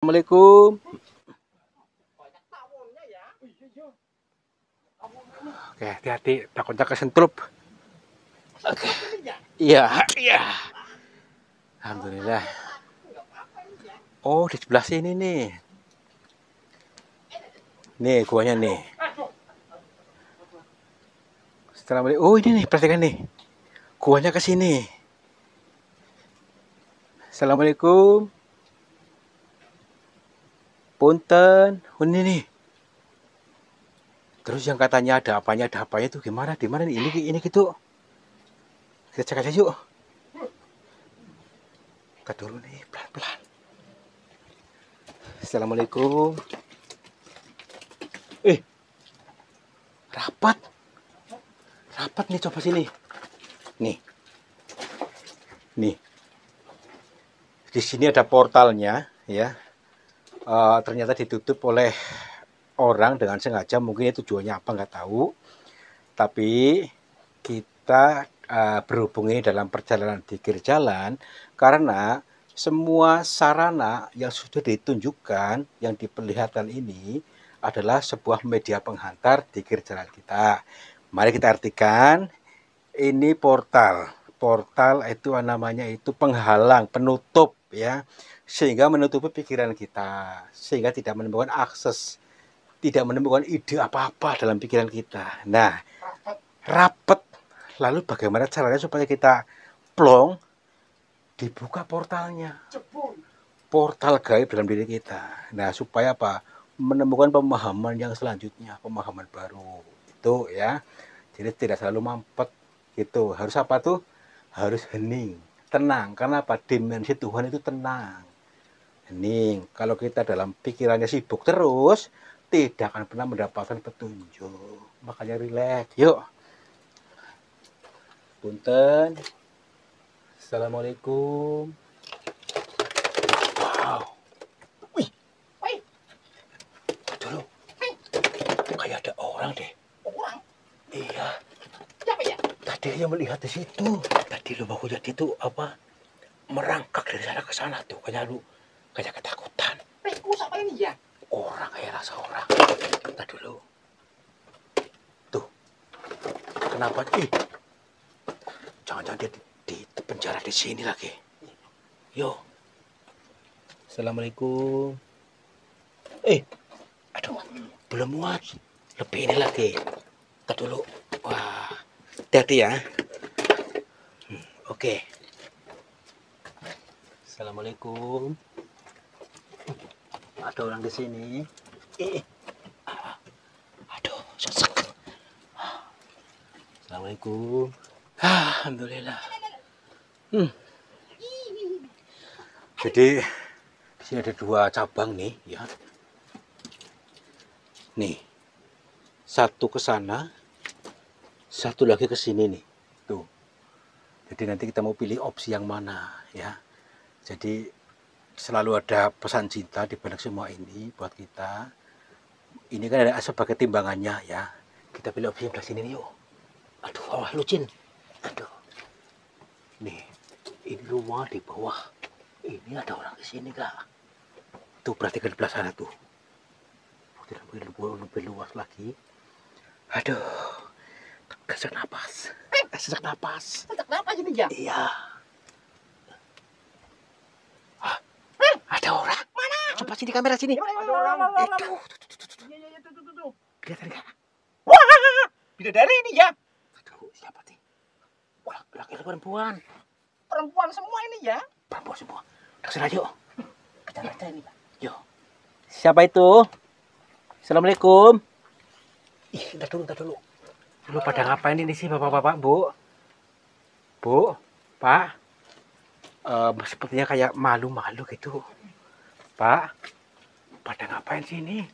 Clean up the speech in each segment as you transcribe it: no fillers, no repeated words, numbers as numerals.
Assalamualaikum. Oke, hati-hati, takutnya kesentrup. Oke. Iya, iya. Alhamdulillah. Oh, di sebelah sini nih. Nih, guanya nih. Assalamualaikum. Oh, ini nih, perhatikan nih. Guanya ke sini. Assalamualaikum. Punten. Oh, ini nih. Terus yang katanya ada apanya itu gimana? Di mana nih? Ini gitu. Kita cek aja yuk. Kita dulu nih, pelan-pelan. Assalamualaikum. Rapat. Rapat nih, coba sini. Nih. Nih. Di sini ada portalnya, ya. Ternyata ditutup oleh orang dengan sengaja, mungkin tujuannya apa nggak tahu. Tapi kita berhubung ini dalam perjalanan dikir jalan, karena semua sarana yang sudah ditunjukkan, yang diperlihatkan ini adalah sebuah media penghantar dikir jalan kita. Mari kita artikan, ini portal. Portal itu namanya itu penghalang, penutup ya. Sehingga menutupi pikiran kita, sehingga tidak menemukan akses, tidak menemukan ide apa-apa dalam pikiran kita. Nah, rapet. Lalu bagaimana caranya supaya kita plong, dibuka portalnya. Portal gaib dalam diri kita. Nah, supaya apa? Menemukan pemahaman yang selanjutnya, pemahaman baru. Itu ya. Jadi tidak selalu mampet gitu. Harus apa tuh? Harus hening, tenang. Karena apa? Dimensi Tuhan itu tenang, hening. Kalau kita dalam pikirannya sibuk terus, tidak akan pernah mendapatkan petunjuk. Makanya rileks. Yuk. Punten. Assalamualaikum. Wow. Wih. Dulu. Kayak ada orang deh. Orang? Iya. Siapa ya? Tadi dia melihat di situ. Tadi lu aku jadi tuh apa? Merangkak dari sana ke sana tuh. Kayak ketakutan. Siapa ini ya? Orang, kayak rasa orang. Kita dulu. Tuh. Kenapa? Jangan-jangan dia di penjara di sini lagi. Yo. Assalamualaikum. Aduh, belum muat. Lebih ini lagi. Kita dulu. Wah, hati-hati ya. Oke. Assalamualaikum. Ada orang di sini. Aduh, sesek. Assalamualaikum. Alhamdulillah. Jadi di sini ada 2 cabang nih, ya. Nih, satu ke sana, satu lagi ke sini nih. Tuh. Jadi nanti kita mau pilih opsi yang mana, ya. Jadi selalu ada pesan cinta di balik semua ini buat kita. Ini kan ada sebagai timbangannya, ya. Kita pilih opsi yang sebelah sini nih, yuk. Aduh, awas lucin. Aduh. Nih, ini rumah di bawah. Ini ada orang di sini, Kak. Tuh, perhatikan di belah sana tuh. Tidak lebih luas lagi. Aduh. Sesak napas. Sesak napas. Sesak napas ini ya? Iya. Ada orang. Mana? Coba sini kamera sini. Ada orang. Itu. Tuh. Kelihatan nggak? Wah, bidadari ini ya. Aduh, siapa sih? Laki-laki perempuan. Perempuan semua ini ya? Perempuan semua. Terserah yuk. Kita baca ini, Pak. Yuk. Siapa itu? Assalamualaikum. Entar dulu. Lu pada ngapain ini sih, bapak-bapak, Bu? Bu, Pak? Sepertinya kayak malu-malu gitu. Pak, pada ngapain sih ini?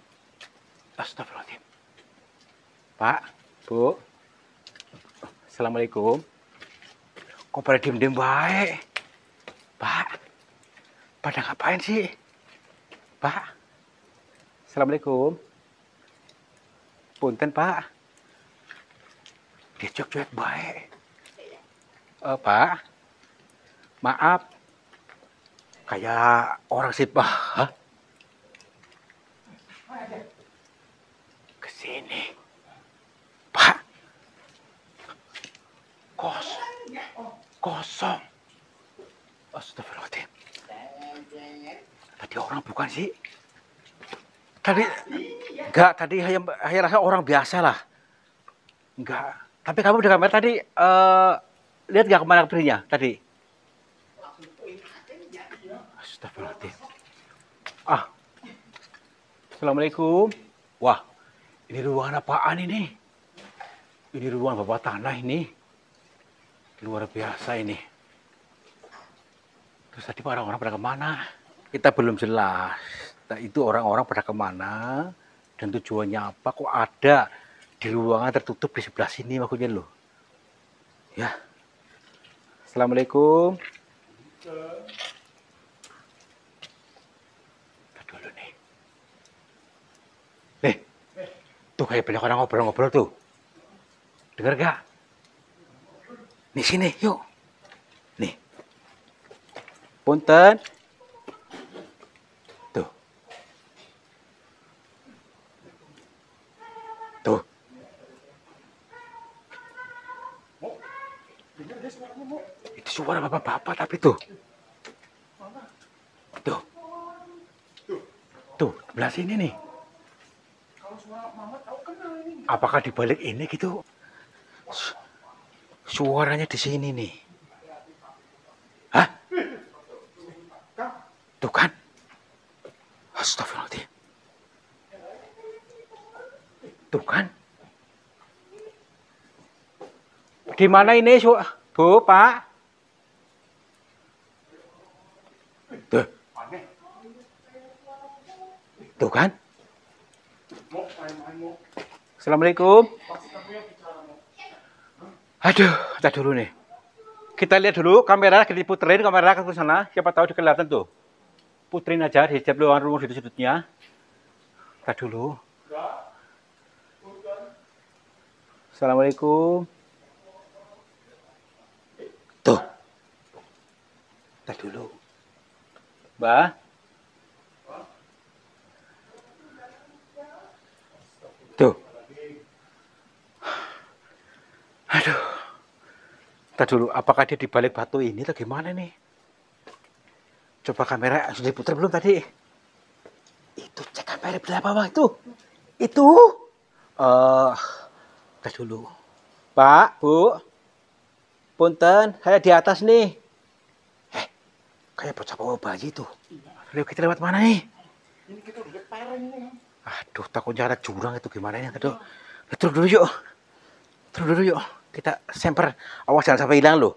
Astagfirullahaladzim. Pak, Bu. Assalamualaikum. Kok pada diem-diem baik? Pak, pada ngapain sih? Pak. Assalamualaikum. Punten, Pak. Dia cuek-cuek baik. Pak. Maaf. Kayak orang sih, Pak. Hah? Kosong. Astagfirullahaladzim. Tadi orang bukan sih? Tadi enggak, tadi hanya rasa orang biasa lah. Enggak. Tapi kamu di kamar tadi lihat nggak kemana perginya tadi? Astagfirullahaladzim. Ah, assalamualaikum. Wah, ini ruangan apaan ini? Ini ruangan bawah tanah ini. Luar biasa ini. Terus tadi orang-orang pada kemana? Kita belum jelas. Nah, itu orang-orang pada kemana dan tujuannya apa? Kok ada di ruangan tertutup di sebelah sini maksudnya loh. Ya. Assalamualaikum. Dulu nih. Tuh kayak banyak orang ngobrol-ngobrol tuh. Dengar gak? Nih sini, yuk. Nih. Punten. Tuh. Tuh. Itu suara bapak-bapak tapi tuh. Tuh. Tuh, belah sini nih. Apakah di balik ini gitu? Suaranya di sini nih. Hah? Tuh kan? Astagfirullahaladzim. Tuh kan? Di mana ini, Bu, Pak? Tuh. Tuh kan? Assalamualaikum. Aduh, kita dulu nih. Kita lihat dulu kamera, kita puterin kamera ke sana. Siapa tahu kelihatan tuh. Puterin aja di setiap ruang rumah sudut-sudutnya. Kita dulu. Assalamualaikum. Tuh. Kita dulu. Mbak. Tuh. Aduh. Kita dulu, apakah dia di balik batu ini atau gimana nih? Coba kamera sudah diputar belum tadi? Itu cek kamera belah bawah itu. Itu. Kita dulu. Pak, Bu. Punten, saya di atas nih. Kayak bocah bawa bayi tuh. Lalu kita lewat mana nih? Ini kita udah pareng nih. Aduh, takutnya ada jurang itu gimana ya? Aduh. Terus dulu yuk. Terus dulu yuk. Kita semper. Awas jangan sampai hilang loh.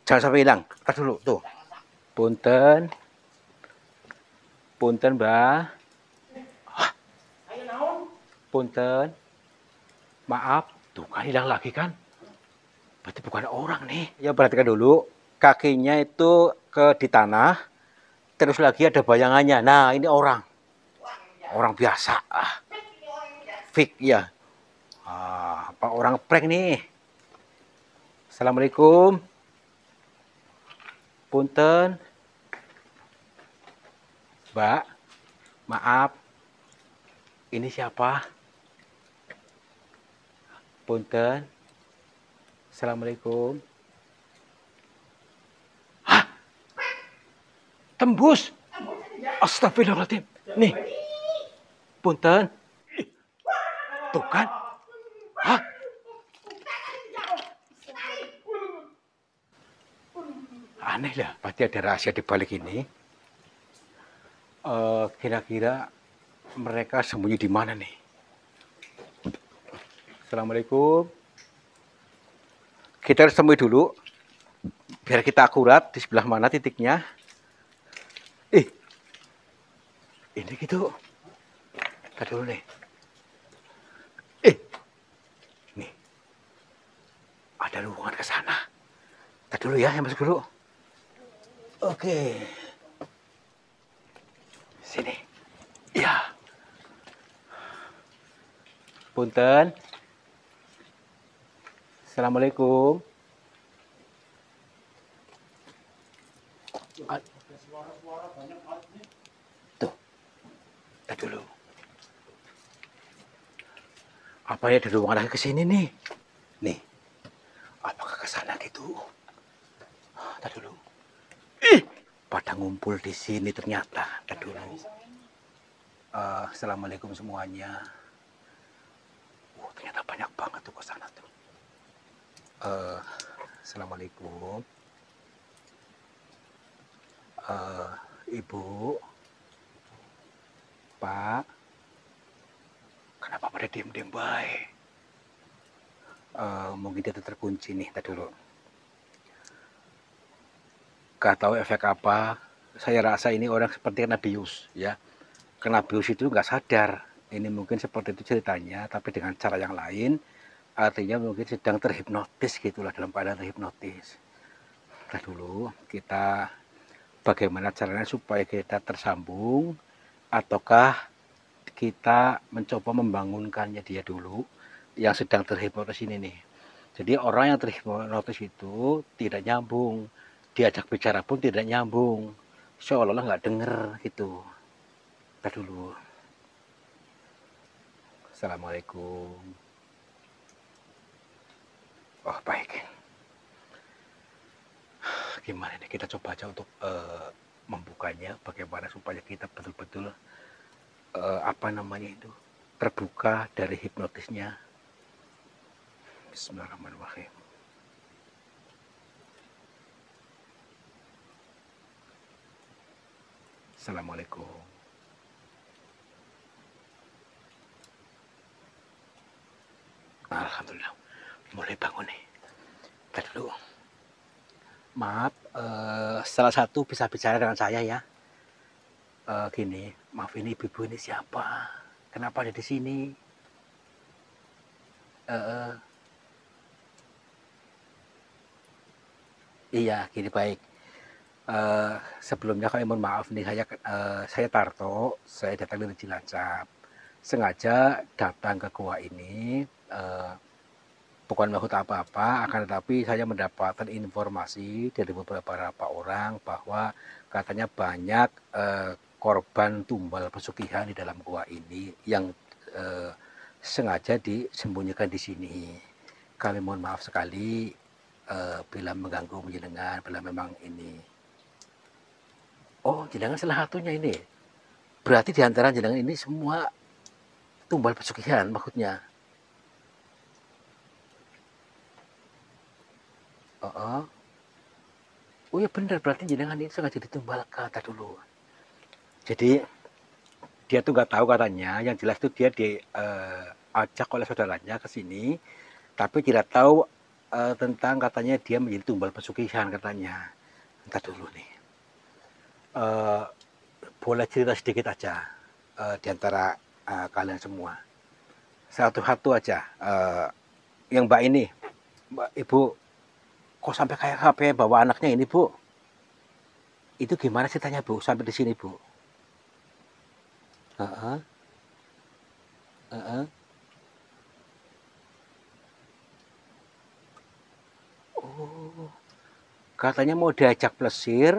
Jangan sampai hilang. Tar dulu tuh. Punten. Punten, Mbak. Punten. Maaf. Tuh kan hilang lagi kan? Berarti bukan orang nih. Ya perhatikan dulu. Kakinya itu di tanah. Terus lagi ada bayangannya. Nah, ini orang. Orang biasa. Fake ya. Apa orang prank nih? Assalamualaikum. Punten. Mbak, maaf. Ini siapa? Punten. Assalamualaikum. Hah? Tembus. Astagfirullahaladzim. Nih. Punten. Tuh kan? Hah? Aneh lah, pasti ada rahasia di balik ini. Kira-kira mereka sembunyi di mana nih? Assalamualaikum. Kita harus temui dulu, biar kita akurat di sebelah mana titiknya. Ini gitu. Kita dulu nih. Nih. Ada ruangan ke sana. Kita dulu ya, yang masuk dulu. Oke. Sini. Ya. Punten. Assalamualaikum. Tuh. Kita dulu. Apa ya ada ruangan lagi ke sini nih? Nih. Apakah ke sana gitu? Tar dulu. Ih, pada ngumpul di sini ternyata. Tar dulu. Assalamualaikum semuanya. Ternyata banyak banget tuh ke sana tuh. Assalamualaikum. Ibu, Pak, kenapa pada diem-diem baik? Mungkin dia terkunci nih, tadi dulu. Gak tahu efek apa. Saya rasa ini orang seperti kena bius, ya. Kena bius itu nggak sadar. Ini mungkin seperti itu ceritanya, tapi dengan cara yang lain. Artinya mungkin sedang terhipnotis gitulah, dalam keadaan terhipnotis. Nah dulu kita bagaimana caranya supaya kita tersambung, ataukah kita mencoba membangunkannya dia dulu yang sedang terhipnotis ini nih. Jadi orang yang terhipnotis itu tidak nyambung, diajak bicara pun tidak nyambung, seolah-olah nggak denger gitu. Kita dulu. Assalamualaikum. Oh baik. Gimana nih, kita coba aja untuk membukanya, bagaimana supaya kita betul-betul apa namanya itu, terbuka dari hipnotisnya. Bismillahirrahmanirrahim. Assalamualaikum. Alhamdulillah, mulai bangun nih. Kita dulu. Maaf, salah satu bisa bicara dengan saya ya. Gini, maaf ini ibu-ibu ini siapa? Kenapa ada di sini? Iya, gini baik. Sebelumnya kami mohon maaf nih, saya Tarto, saya datang dari Cilacap. Sengaja datang ke gua ini bukan maksud apa-apa, akan tetapi saya mendapatkan informasi dari beberapa orang bahwa katanya banyak korban tumbal pesugihan di dalam gua ini yang sengaja disembunyikan di sini. Kami mohon maaf sekali bila mengganggu jenengan, bila memang ini. Oh, jenengan salah satunya ini. Berarti di antara jenengan ini semua tumbal pesugihan maksudnya. Oh ya benar, berarti jenengan ini sengaja ditumbal kata dulu. Jadi dia tuh nggak tahu katanya, yang jelas tuh dia diajak oleh saudaranya ke sini, tapi tidak tahu tentang katanya dia menjadi tumbal pesugihan katanya. Entah dulu nih. Boleh cerita sedikit aja di antara kalian semua. Satu-satu aja. Yang Mbak ini, Mbak Ibu, kok sampai kayak HP bawa anaknya ini Bu? Itu gimana ceritanya Bu sampai di sini Bu? Uh-uh. Uh-uh. Oh, katanya mau diajak plesir,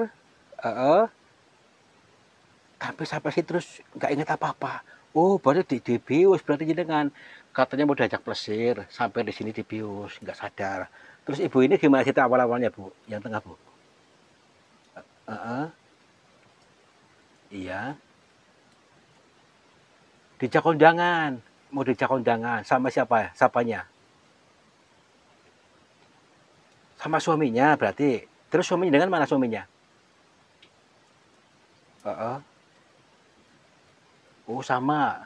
tapi sampai sih terus nggak inget apa-apa. Oh, berarti dibius berarti jenengan. Katanya mau diajak plesir, sampai di sini dibius, nggak sadar. Terus ibu ini gimana cerita awal-awalnya Bu? Yang tengah Bu? Iya. Dijak kondangan, mau dijak kondangan sama siapa? Siapanya? Sama suaminya berarti. Terus suaminya dengan mana suaminya? Oh sama.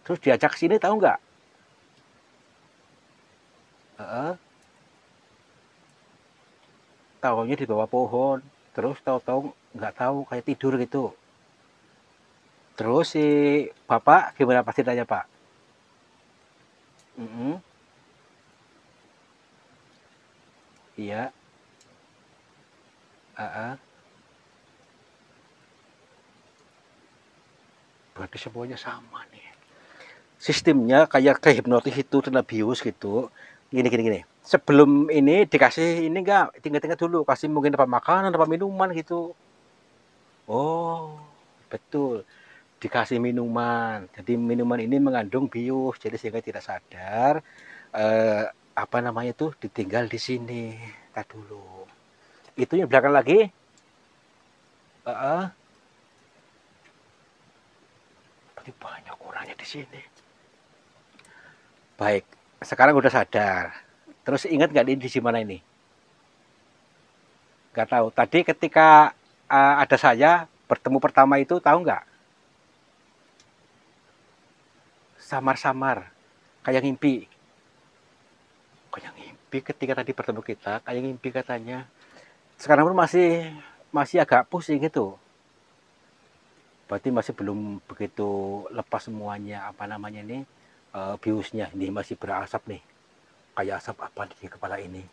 Terus diajak sini tahu nggak? Tahunya di bawah pohon. Terus tahu-tahu nggak tahu kayak tidur gitu. Terus si bapak gimana pasti tanya Pak? Iya. Berarti semuanya sama nih. Sistemnya kayak hipnotis itu, bius gitu. Gini. Sebelum ini dikasih ini enggak, tinggal-tinggal dulu, kasih mungkin apa makanan, apa minuman gitu. Oh, betul. Dikasih minuman. Jadi minuman ini mengandung bius, jadi sehingga tidak sadar apa namanya itu ditinggal di sini. Tak dulu. Itu yang belakang lagi. Berarti banyak orangnya di sini. Baik, sekarang udah sadar. Terus ingat nggak di mana ini? Nggak tahu. Tadi ketika ada saya bertemu pertama itu, tahu nggak? Samar-samar, kayak ngimpi. Kayak ngimpi ketika tadi bertemu kita, kayak ngimpi katanya. Sekarang pun masih agak pusing gitu. Berarti masih belum begitu lepas semuanya, apa namanya ini, biusnya. Ini masih berasap nih. Kayak asap apa di kepala ini.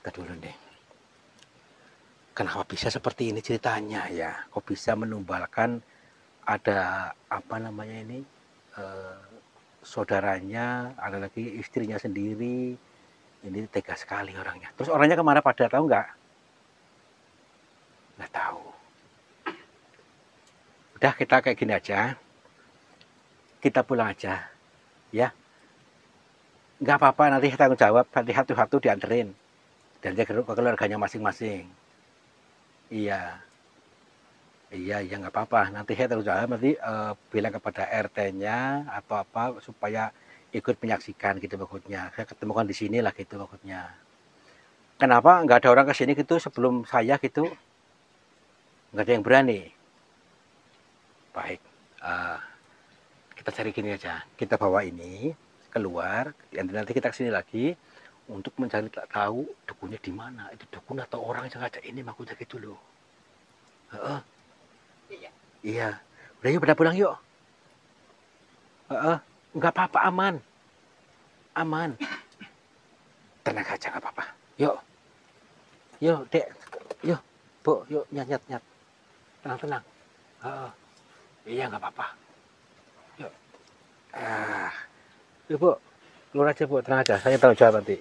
Kita dulu nih. Kenapa bisa seperti ini ceritanya ya? Kok bisa menumbalkan ada apa namanya ini, saudaranya, ada lagi istrinya sendiri. Ini tega sekali orangnya. Terus orangnya kemana pada, tahu nggak? Nggak tahu. Udah, kita kayak gini aja. Kita pulang aja. Ya. Nggak apa-apa, nanti tanggung jawab. Nanti satu-satu dianterin. Dan dia ke keluarganya masing-masing. Iya. Iya, ya nggak apa-apa. Nanti saya tanggung jawab, nanti bilang kepada RT-nya atau apa supaya ikut menyaksikan gitu maksudnya. Saya ketemukan di sini lah gitu maksudnya. Kenapa nggak ada orang ke sini gitu sebelum saya gitu? Nggak ada yang berani. Baik, kita cari gini aja. Kita bawa ini keluar, nanti kita kesini lagi untuk mencari tahu dukunnya di mana. Itu dukun atau orang yang ngajak ini maksudnya gitu loh. Iya. Iya. Udah yuk, pada pulang yuk. Nggak apa-apa, aman. Aman. Tenang aja, nggak apa-apa. Yuk. Yuk, Dek. Yuk, Bu. Yuk, nyat. Tenang. Iya, nggak apa-apa. Yuk. Yuk, Bu. Keluar aja, Bu. Tenang aja. Saya tanggung jawab nanti.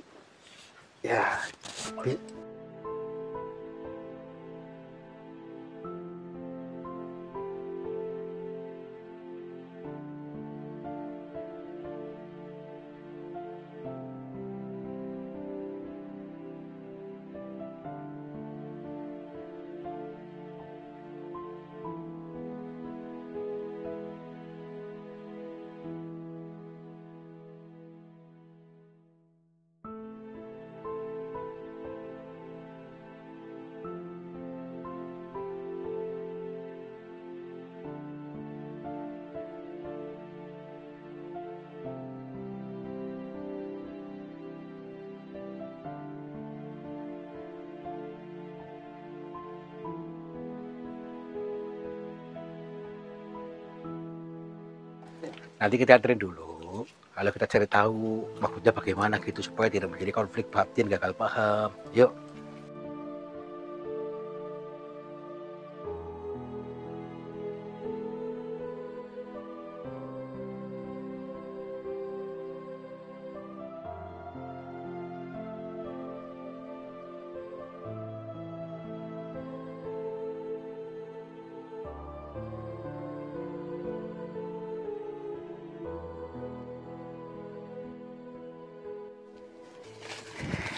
Ya. Nanti kita anterin dulu. Kalau kita cari tahu maksudnya bagaimana gitu supaya tidak menjadi konflik batin, gagal paham. Yuk.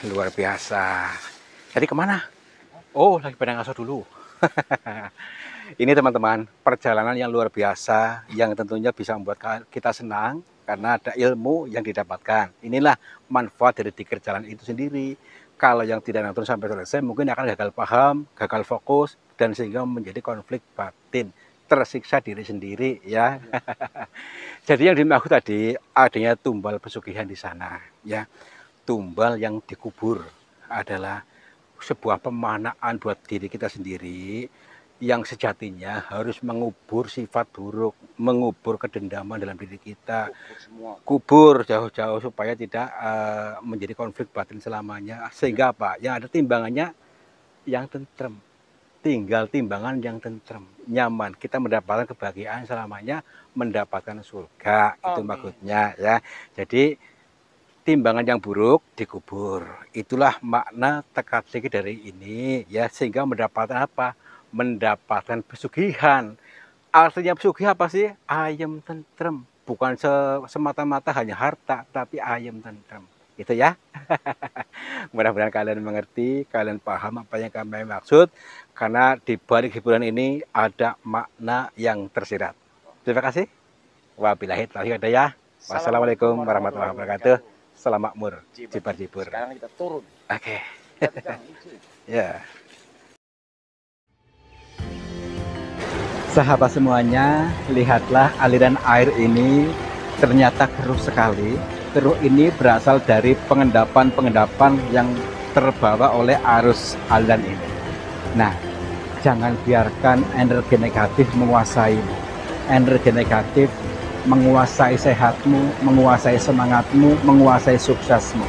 Luar biasa. Jadi kemana? Oh, lagi pada ngaso dulu. Ini teman-teman, perjalanan yang luar biasa yang tentunya bisa membuat kita senang karena ada ilmu yang didapatkan. Inilah manfaat dari dikir jalan itu sendiri. Kalau yang tidak nonton sampai selesai mungkin akan gagal paham, gagal fokus, dan sehingga menjadi konflik batin, tersiksa diri sendiri ya. Jadi yang dimaksud tadi adanya tumbal pesugihan di sana ya. Tumbal yang dikubur adalah sebuah pemanaan buat diri kita sendiri yang sejatinya harus mengubur sifat buruk, mengubur kedendaman dalam diri kita, kubur jauh-jauh supaya tidak menjadi konflik batin selamanya. Sehingga apa? Yang ada timbangannya yang tentrem, tinggal timbangan yang tentrem, nyaman. Kita mendapatkan kebahagiaan selamanya, mendapatkan surga. Itu maksudnya ya. Jadi timbangan yang buruk dikubur. Itulah makna teka-teki dari ini ya, sehingga mendapatkan apa? Mendapatkan pesugihan. Artinya pesugihan apa sih? Ayem tentrem. Bukan semata-mata hanya harta, tapi ayem tentrem. Gitu ya. Mudah-mudahan kalian mengerti, kalian paham apa yang kami maksud, karena di balik hiburan ini ada makna yang tersirat. Terima kasih. Wabillahi taufiq ya. Wassalamualaikum warahmatullahi wabarakatuh. Salam makmur. Jipar-jipur. Sekarang kita turun. Oke. Ya. Sahabat semuanya, lihatlah aliran air ini ternyata keruh sekali. Keruh ini berasal dari pengendapan-pengendapan yang terbawa oleh arus aliran ini. Nah, jangan biarkan energi negatif menguasaimu. Energi negatif menguasai sehatmu, menguasai semangatmu, menguasai suksesmu.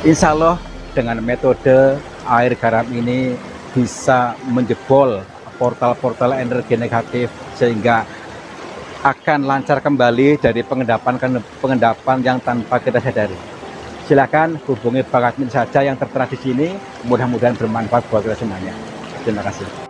Insya Allah dengan metode air garam ini bisa menjebol portal-portal energi negatif sehingga akan lancar kembali dari pengendapan yang tanpa kita sadari. Silakan hubungi Bang Admin saja yang tertera di sini. Mudah-mudahan bermanfaat buat kita semuanya. Terima kasih.